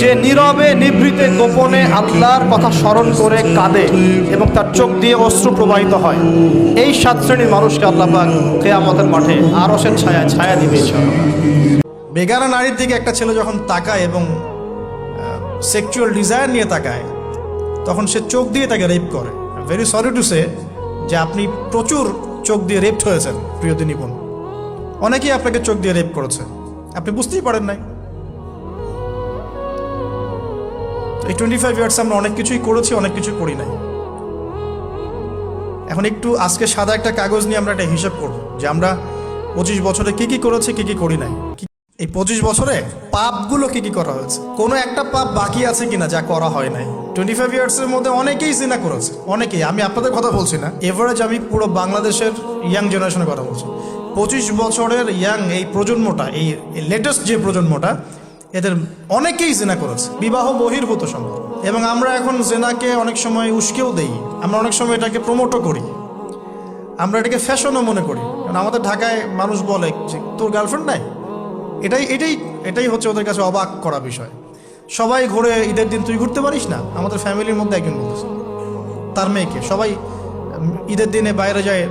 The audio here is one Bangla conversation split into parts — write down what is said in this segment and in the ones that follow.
যে নীরবে নিভৃতে গোপনে আল্লাহর কথা স্মরণ করে কাঁদে এবং তার চোখ দিয়ে অশ্রু প্রবাহিত হয়, এই 7 শ্রেণীর মানুষকে আল্লাহ পাক কিয়ামতের মাঠে আরশের ছায়া দিবে ইনশাআল্লাহ। বেগানা নারীর দিকে একটা ছেলে যখন তাকায় এবং সেক্সুয়াল ডিজায়ার নিয়ে তাকায়, তখন সে চোখ দিয়ে তাকে রেপ করে। ভেরি সরি টু সে যে আপনি প্রচুর চোখ দিয়ে রেপড হয়েছেন প্রিয় বোন। অনেকেই আপনাকে চোখ দিয়ে রেপ করেছে, আপনি বুঝতেই পারেন নাই। এই 25 ইয়ার্স আমরা অনেক কিছুই করেছি, অনেক কিছু করি নাই। এখন একটু আজকে সাদা একটা কাগজ নিয়ে আমরা একটা হিসাব করব যে আমরা 25 বছরে কি কি করেছি, কি কি করি নাই। এই 25 বছরে পাপগুলো কি কি করা হয়েছে, কোনো একটা পাপ বাকি আছে কিনা যা করা হয় নাই। 25 ইয়ার্সের মধ্যে অনেকেই জিনা করেছে, অনেকেই। আমি আপনাদের কথা বলছি না, এভারেজ আমি পুরো বাংলাদেশের ইয়াং জেনারেশনের কথা বলছি। 25 বছরের ইয়াং এই প্রজন্মটা, এই লেটেস্ট যে প্রজন্মটা, এদের অনেকেই জেনা করেছে, বিবাহ বহির্ভূত সম্পর্ক। এবং আমরা এখন জেনাকে অনেক সময় উস্কেও দেই, আমরা অনেক সময় এটাকে প্রমোটও করি, আমরা এটাকে ফ্যাশনও মনে করি। কারণ আমাদের ঢাকায় মানুষ বলে যে তোর গার্লফ্রেন্ড নাই, এটাই হচ্ছে ওদের কাছে অবাক করা বিষয়। সবাই ঘুরে, ঈদের দিন তুই ঘুরতে পারিস না? আমাদের ফ্যামিলির মধ্যে একজন বলতেছে তার মেয়েকে, সবাই ঈদের দিনে বাইরে যায়,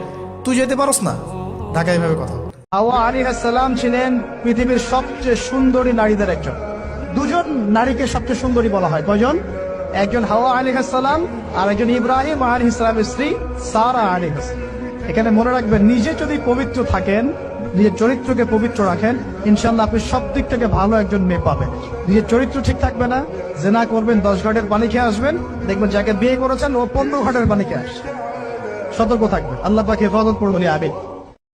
তুই যেতে পারস না? ঢাকায় এভাবে কথা বলে। হাওয়া আলাইহিস সালাম ছিলেন পৃথিবীর সবচেয়ে সুন্দরী নারীদের একজন। দুজন নারীকে সবচেয়ে সুন্দরী বলা হয়, কয়জন? একজন হাওয়া আলাইহিস সালাম আর একজন ইব্রাহিম আলাইহিস সালামের স্ত্রী সারা আলাইহিস সালাম। এখানে মনে রাখবেন, নিজে যদি পবিত্র থাকেন, নিজের চরিত্রকে পবিত্র রাখেন, ইনশাল্লাহ আপনি সব দিক থেকে ভালো একজন মেয়ে পাবেন। নিজের চরিত্র ঠিক থাকবে না, জেনা করবেন, 10 ঘাটের পানি খেয়ে আসবেন, দেখবেন যাকে বিয়ে করেছেন ও 15 ঘাটের পানি খেয়ে আসছে। সতর্ক থাকবেন। আল্লাহ পাক হেফাজত করুন, আমিন।